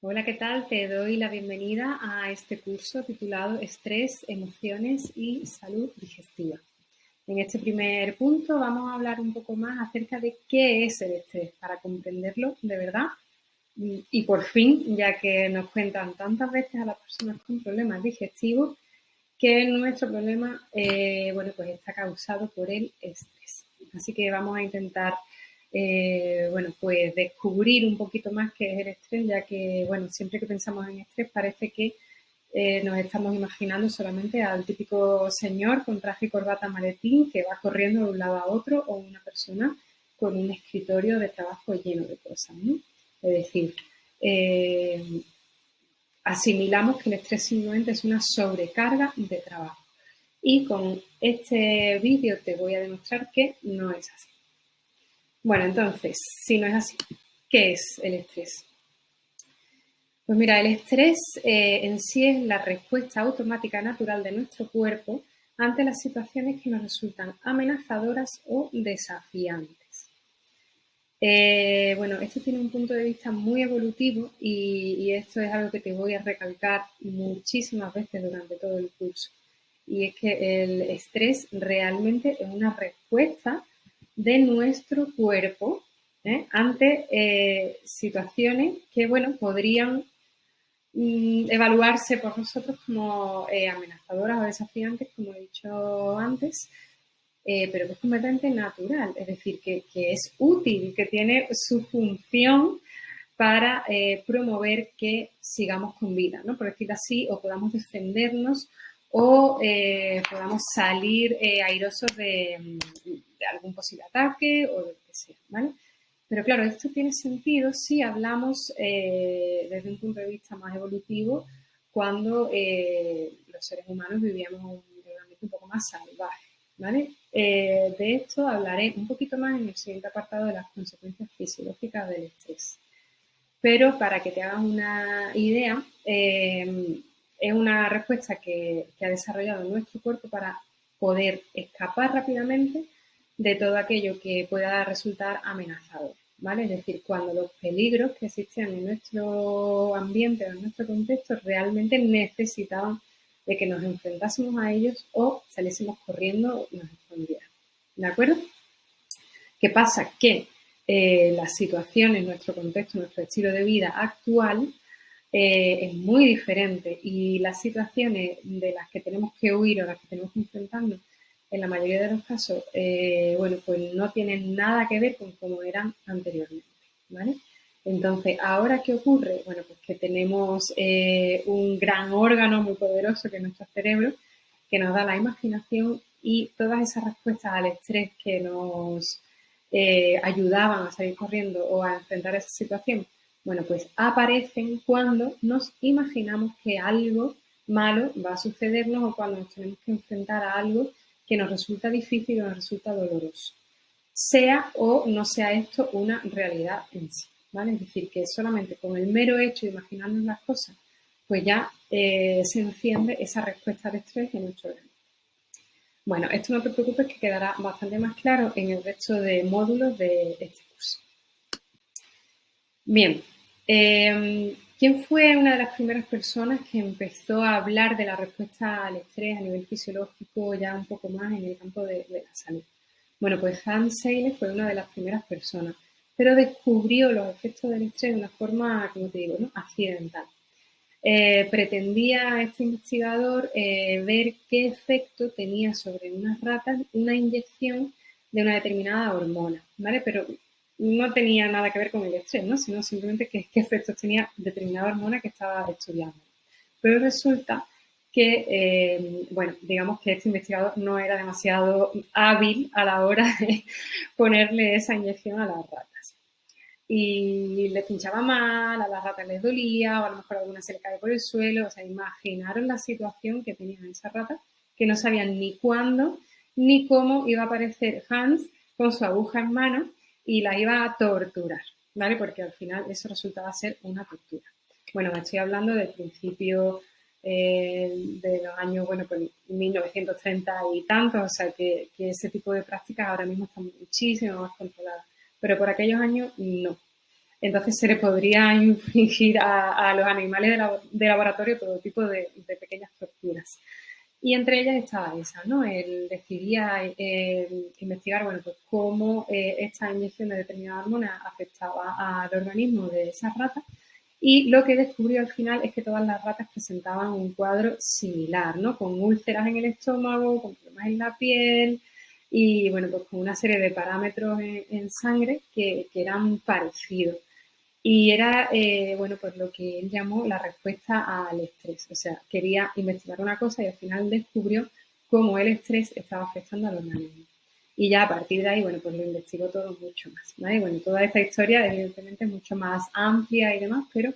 Hola, ¿qué tal? Te doy la bienvenida a este curso titulado Estrés, Emociones y Salud Digestiva. En este primer punto vamos a hablar un poco más acerca de qué es el estrés para comprenderlo de verdad y por fin, ya que nos cuentan tantas veces a las personas con problemas digestivos que nuestro problema pues está causado por el estrés. Así que vamos a intentar pues descubrir un poquito más qué es el estrés, ya que siempre que pensamos en estrés parece que nos estamos imaginando solamente al típico señor con traje y corbata maletín que va corriendo de un lado a otro, o una persona con un escritorio de trabajo lleno de cosas, ¿no? Es decir, eh, asimilamos que el estrés simplemente es una sobrecarga de trabajo. Y con este vídeo te voy a demostrar que no es así. Bueno, entonces, si no es así, ¿qué es el estrés? Pues mira, el estrés en sí es la respuesta automática natural de nuestro cuerpo ante las situaciones que nos resultan amenazadoras o desafiantes. Esto tiene un punto de vista muy evolutivo y esto es algo que te voy a recalcar muchísimas veces durante todo el curso. Y es que el estrés realmente es una respuesta de nuestro cuerpo ante situaciones que, podrían evaluarse por nosotros como amenazadoras o desafiantes, como he dicho antes, pero que es completamente natural, es decir, que es útil, que tiene su función para promover que sigamos con vida, ¿no? Por decirlo así, o podamos defendernos o podamos salir airosos de algún posible ataque o de lo que sea, ¿vale? Pero claro, esto tiene sentido si hablamos desde un punto de vista más evolutivo, cuando los seres humanos vivíamos en un ambiente un poco más salvaje, ¿vale? De esto hablaré un poquito más en el siguiente apartado de las consecuencias fisiológicas del estrés. Pero para que te hagas una idea, es una respuesta que ha desarrollado nuestro cuerpo para poder escapar rápidamente de todo aquello que pueda resultar amenazador, ¿vale? Es decir, cuando los peligros que existían en nuestro ambiente o en nuestro contexto realmente necesitaban de que nos enfrentásemos a ellos o saliésemos corriendo y nos escondiéramos, ¿de acuerdo? ¿Qué pasa? Que la situación en nuestro contexto, nuestro estilo de vida actual es muy diferente, y las situaciones de las que tenemos que huir o las que tenemos que enfrentarnos en la mayoría de los casos, pues no tienen nada que ver con cómo eran anteriormente, ¿vale? Entonces, ¿ahora qué ocurre? Bueno, pues que tenemos un gran órgano muy poderoso que es nuestro cerebro, que nos da la imaginación, y todas esas respuestas al estrés que nos ayudaban a salir corriendo o a enfrentar esa situación, bueno, pues aparecen cuando nos imaginamos que algo malo va a sucedernos, o cuando nos tenemos que enfrentar a algo que nos resulta difícil o nos resulta doloroso. Sea o no sea esto una realidad en sí, ¿vale? Es decir, que solamente con el mero hecho de imaginarnos las cosas, pues ya se enciende esa respuesta de estrés en nuestro organismo. Bueno, esto no te preocupes, que quedará bastante más claro en el resto de módulos de este curso. Bien, ¿quién fue una de las primeras personas que empezó a hablar de la respuesta al estrés a nivel fisiológico, ya un poco más en el campo de la salud? Bueno, pues Hans Selye fue una de las primeras personas, pero descubrió los efectos del estrés de una forma, como te digo, ¿no?, accidental. Pretendía este investigador ver qué efecto tenía sobre unas ratas una inyección de una determinada hormona, ¿vale? Pero no tenía nada que ver con el estrés, ¿no?, sino simplemente qué efectos tenía determinada hormona que estaba estudiando. Pero resulta que, digamos que este investigador no era demasiado hábil a la hora de ponerle esa inyección a las ratas. Y les pinchaba mal, a las ratas les dolía, o a lo mejor alguna se le cae por el suelo. O sea, imaginaron la situación que tenían esas ratas, que no sabían ni cuándo ni cómo iba a aparecer Hans con su aguja en mano y la iba a torturar, ¿vale? Porque al final eso resultaba ser una tortura. Bueno, me estoy hablando del principio de los años, pues 1930 y tantos, o sea que ese tipo de prácticas ahora mismo están muchísimo más controladas, pero por aquellos años no. Entonces se le podría infligir a los animales de laboratorio todo tipo de pequeñas torturas. Y entre ellas estaba esa, ¿no? Él decidía investigar, bueno, pues cómo esta inyección de determinada hormona afectaba al organismo de esas ratas. Y lo que descubrió al final es que todas las ratas presentaban un cuadro similar, ¿no? Con úlceras en el estómago, con problemas en la piel y, bueno, pues con una serie de parámetros en sangre que eran parecidos. Y era, bueno, pues lo que él llamó la respuesta al estrés. O sea, quería investigar una cosa y al final descubrió cómo el estrés estaba afectando al organismo. Y ya a partir de ahí, bueno, pues lo investigó todo mucho más, ¿vale? Bueno, toda esta historia evidentemente es mucho más amplia y demás, pero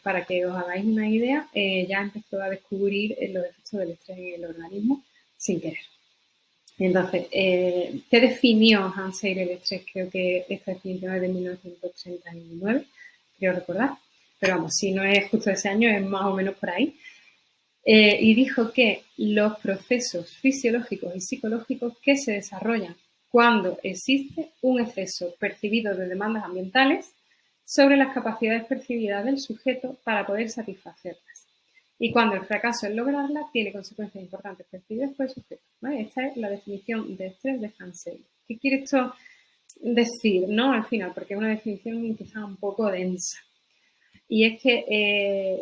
para que os hagáis una idea, ya empezó a descubrir los efectos del estrés en el organismo sin querer. Entonces, ¿qué definió Hans Hegel el estrés? Creo que esta definición es de 1939, creo recordar. Pero vamos, si no es justo ese año, es más o menos por ahí. Y dijo que los procesos fisiológicos y psicológicos que se desarrollan cuando existe un exceso percibido de demandas ambientales sobre las capacidades percibidas del sujeto para poder satisfacerlas. Y cuando el fracaso en lograrla tiene consecuencias importantes percibidas por el sujeto. ¿Vale? Esta es la definición de estrés de Hans Hegel. ¿Qué quiere esto decir, no? Al final, porque es una definición quizá un poco densa. Y es que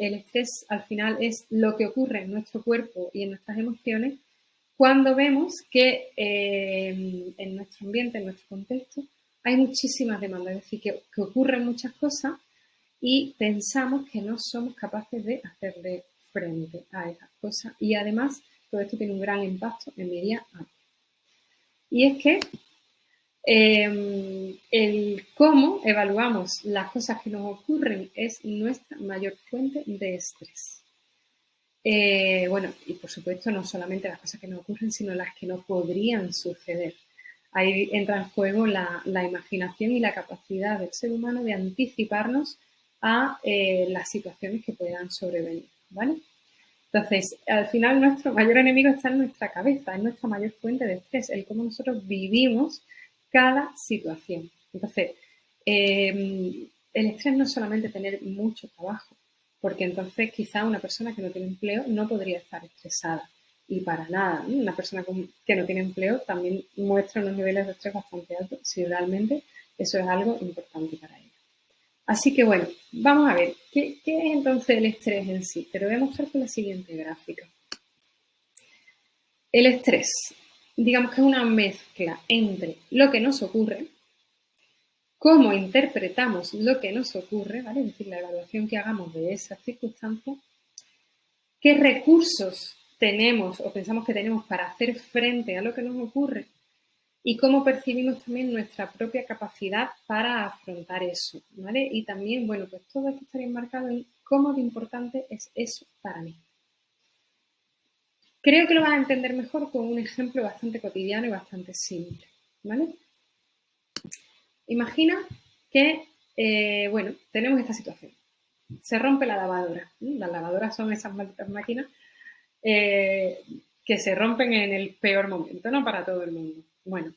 el estrés al final es lo que ocurre en nuestro cuerpo y en nuestras emociones cuando vemos que en nuestro ambiente, en nuestro contexto, hay muchísimas demandas, es decir, que ocurren muchas cosas y pensamos que no somos capaces de hacerle frente a esas cosas. Y además, todo esto tiene un gran impacto en mi día a día. Y es que el cómo evaluamos las cosas que nos ocurren es nuestra mayor fuente de estrés. Bueno, y por supuesto no solamente las cosas que nos ocurren, sino las que no podrían suceder. Ahí entra en juego la imaginación y la capacidad del ser humano de anticiparnos a las situaciones que puedan sobrevenir, ¿vale? Entonces, al final nuestro mayor enemigo está en nuestra cabeza, es nuestra mayor fuente de estrés, el cómo nosotros vivimos cada situación. Entonces, el estrés no es solamente tener mucho trabajo, porque entonces quizá una persona que no tiene empleo no podría estar estresada. Y para nada, ¿no? Una persona que no tiene empleo también muestra unos niveles de estrés bastante altos si realmente eso es algo importante para ella. Así que bueno, vamos a ver, ¿qué es entonces el estrés en sí? Te lo voy a mostrar con la siguiente gráfica. El estrés, digamos que es una mezcla entre lo que nos ocurre, cómo interpretamos lo que nos ocurre, ¿vale? Es decir, la evaluación que hagamos de esas circunstancias, qué recursos tenemos o pensamos que tenemos para hacer frente a lo que nos ocurre y cómo percibimos también nuestra propia capacidad para afrontar eso, ¿vale? Y también, bueno, pues todo esto estaría enmarcado en cómo de importante es eso para mí. Creo que lo vas a entender mejor con un ejemplo bastante cotidiano y bastante simple, ¿vale? Imagina que, bueno, tenemos esta situación. Se rompe la lavadora. Las lavadoras son esas malditas máquinas que se rompen en el peor momento, ¿no? Para todo el mundo. Bueno,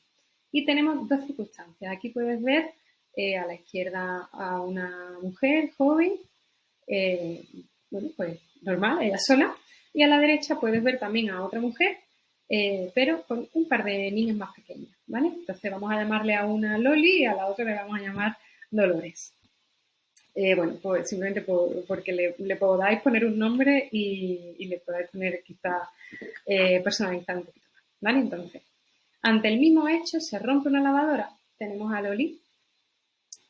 y tenemos dos circunstancias. Aquí puedes ver a la izquierda a una mujer joven, bueno, pues normal, ella sola, y a la derecha puedes ver también a otra mujer, pero con un par de niños más pequeños, ¿vale? Entonces vamos a llamarle a una Loli y a la otra le vamos a llamar Dolores. Bueno, pues simplemente porque le podáis poner un nombre y le podáis poner quizá personalizar un poquito más, ¿vale? Entonces, ante el mismo hecho se rompe una lavadora, tenemos a Loli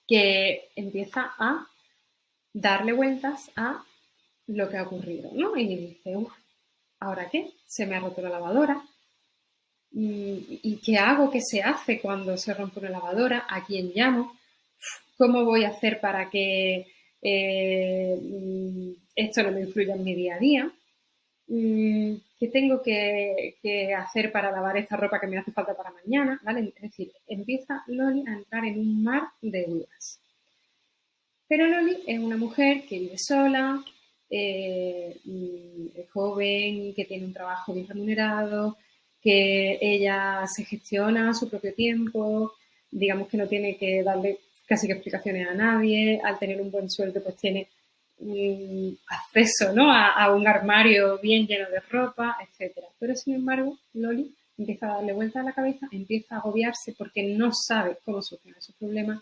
que empieza a darle vueltas a lo que ha ocurrido, ¿no? Y dice, uff, ¿ahora qué? Se me ha roto la lavadora. ¿Y qué hago? ¿Qué se hace cuando se rompe una lavadora? ¿A quién llamo? ¿Cómo voy a hacer para que esto no me influya en mi día a día? ¿Qué tengo que hacer para lavar esta ropa que me hace falta para mañana? ¿Vale? Es decir, empieza Loli a entrar en un mar de dudas. Pero Loli es una mujer que vive sola, es joven, que tiene un trabajo bien remunerado, que ella se gestiona su propio tiempo, digamos que no tiene que darle casi que explicaciones a nadie, al tener un buen sueldo pues tiene acceso, ¿no? a un armario bien lleno de ropa, etcétera. Pero sin embargo, Loli empieza a darle vuelta a la cabeza, empieza a agobiarse porque no sabe cómo solucionar esos problemas.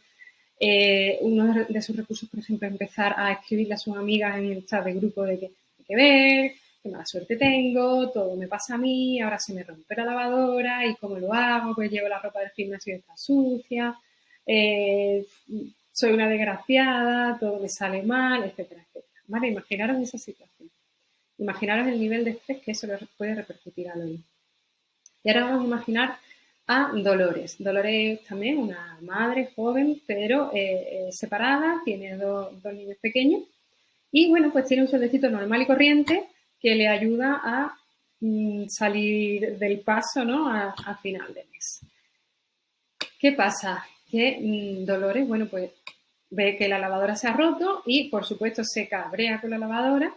Uno de sus recursos, por ejemplo, es empezar a escribirle a sus amigas en el chat de grupo de que hay que ver, qué mala suerte tengo, todo me pasa a mí, ahora se me rompe la lavadora y cómo lo hago, pues llevo la ropa del gimnasio y está sucia, soy una desgraciada, todo me sale mal, etcétera, etcétera. ¿Vale? Imaginaros esa situación. Imaginaros el nivel de estrés que eso le puede repercutir a Loli. Y ahora vamos a imaginar a Dolores. Dolores también una madre joven, pero separada, tiene dos niños pequeños y bueno, pues tiene un sueldecito normal y corriente que le ayuda a salir del paso, ¿no? A final de mes. ¿Qué pasa? Que Dolores, bueno, pues ve que la lavadora se ha roto y por supuesto se cabrea con la lavadora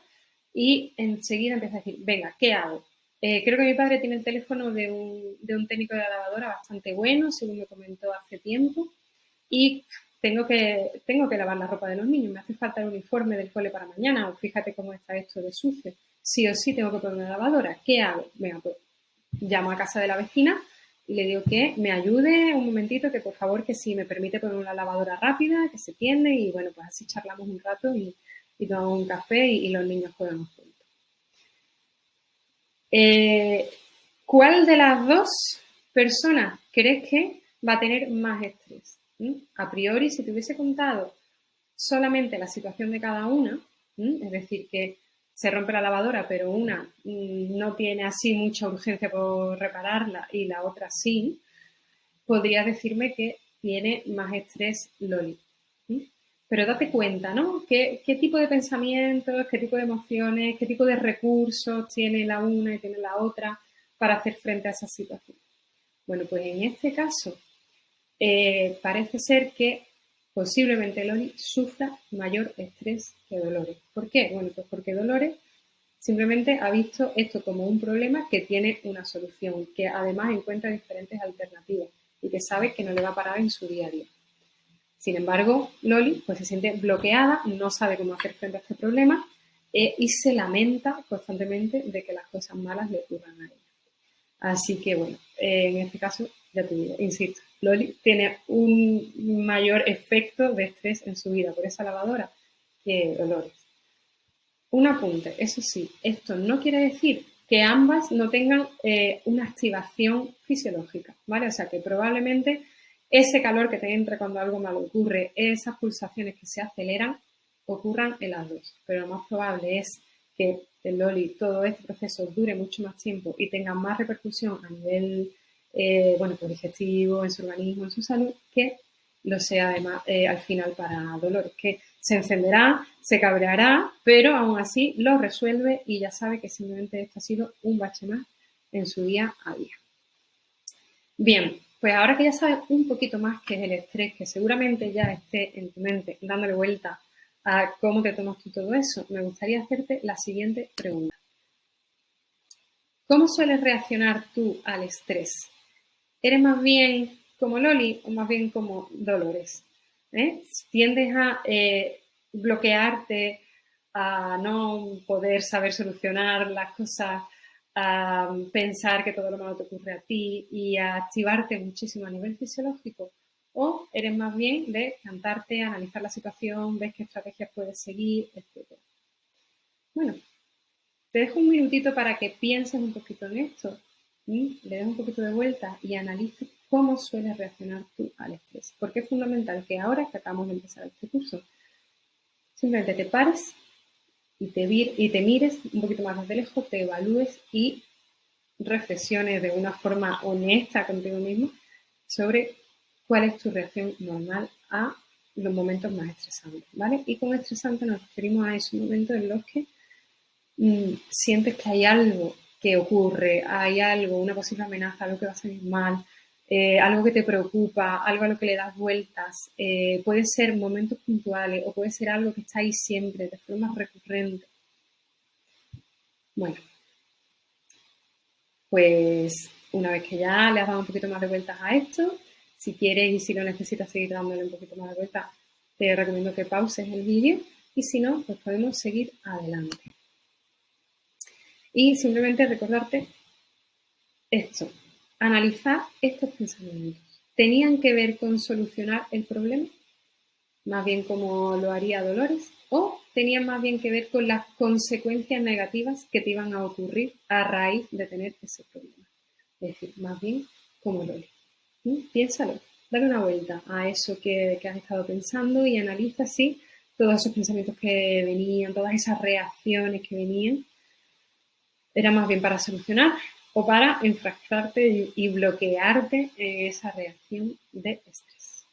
y enseguida empieza a decir, venga, ¿qué hago? Creo que mi padre tiene el teléfono de un técnico de la lavadora bastante bueno, según me comentó hace tiempo, y tengo que lavar la ropa de los niños, me hace falta el uniforme del cole para mañana, o fíjate cómo está esto de sucio. Sí o sí tengo que poner una lavadora, ¿qué hago? Venga, pues llamo a casa de la vecina y le digo que me ayude un momentito, que por favor, que si me permite poner una lavadora rápida, que se tiende y bueno, pues así charlamos un rato y tomamos un café y los niños juegan juntos. ¿Cuál de las dos personas crees que va a tener más estrés? A priori, si te hubiese contado solamente la situación de cada una, es decir, que se rompe la lavadora, pero una no tiene así mucha urgencia por repararla y la otra sí, podrías decirme que tiene más estrés Loli. Pero date cuenta, ¿no? ¿Qué tipo de pensamientos, qué tipo de emociones, qué tipo de recursos tiene la una y tiene la otra para hacer frente a esa situación? Bueno, pues en este caso parece ser que posiblemente Loli sufra mayor estrés que Dolores. ¿Por qué? Bueno, pues porque Dolores simplemente ha visto esto como un problema que tiene una solución, que además encuentra diferentes alternativas y que sabe que no le va a parar en su día a día. Sin embargo, Loli pues se siente bloqueada, no sabe cómo hacer frente a este problema y se lamenta constantemente de que las cosas malas le ocurran a ella. Así que bueno, en este caso, ya te digo, insisto, Loli tiene un mayor efecto de estrés en su vida por esa lavadora que Dolores. Un apunte, eso sí, esto no quiere decir que ambas no tengan una activación fisiológica, ¿vale? O sea, que probablemente ese calor que te entra cuando algo malo ocurre, esas pulsaciones que se aceleran, ocurran en las dos. Pero lo más probable es que el Loli todo este proceso dure mucho más tiempo y tenga más repercusión a nivel bueno, pues digestivo, en su organismo, en su salud, que lo sea además al final para Dolores, que se encenderá, se cabreará, pero aún así lo resuelve y ya sabe que simplemente esto ha sido un bache más en su día a día. Bien, pues ahora que ya sabes un poquito más qué es el estrés, que seguramente ya esté en tu mente dándole vuelta a cómo te tomas tú todo eso, me gustaría hacerte la siguiente pregunta. ¿Cómo sueles reaccionar tú al estrés? ¿Eres más bien como Loli o más bien como Dolores? ¿Tiendes a bloquearte, a no poder saber solucionar las cosas, a pensar que todo lo malo te ocurre a ti y a activarte muchísimo a nivel fisiológico? ¿O eres más bien de cantarte, analizar la situación, ves qué estrategias puedes seguir, etcétera? Bueno, te dejo un minutito para que pienses un poquito en esto, le des un poquito de vuelta y analices cómo sueles reaccionar tú al estrés. Porque es fundamental que ahora que acabamos de empezar este curso, simplemente te pares y te mires un poquito más desde lejos, te evalúes y reflexiones de una forma honesta contigo mismo sobre cuál es tu reacción normal a los momentos más estresantes, ¿vale? Y con estresante nos referimos a esos momentos en los que sientes que hay algo que ocurre, hay algo, una posible amenaza, algo que va a salir mal, algo que te preocupa, algo a lo que le das vueltas, puede ser momentos puntuales o puede ser algo que está ahí siempre, de forma recurrente. Bueno, pues una vez que ya le has dado un poquito más de vueltas a esto, Si quieres y si lo necesitas seguir dándole un poquito más de vuelta, te recomiendo que pauses el vídeo y si no, pues podemos seguir adelante. Y simplemente recordarte esto, analizar estos pensamientos. ¿Tenían que ver con solucionar el problema? Más bien como lo haría Dolores, o tenían más bien que ver con las consecuencias negativas que te iban a ocurrir a raíz de tener ese problema. Es decir, más bien como Loli. Piénsalo, dale una vuelta a eso que has estado pensando y analiza si todos esos pensamientos que venían, todas esas reacciones que venían, era más bien para solucionar o para enfrascarte y bloquearte en esa reacción de estrés.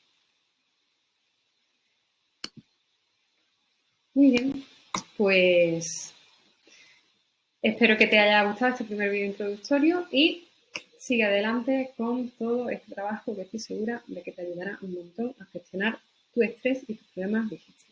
Muy bien, pues espero que te haya gustado este primer vídeo introductorio y sigue adelante con todo este trabajo que estoy segura de que te ayudará un montón a gestionar tu estrés y tus problemas digitales.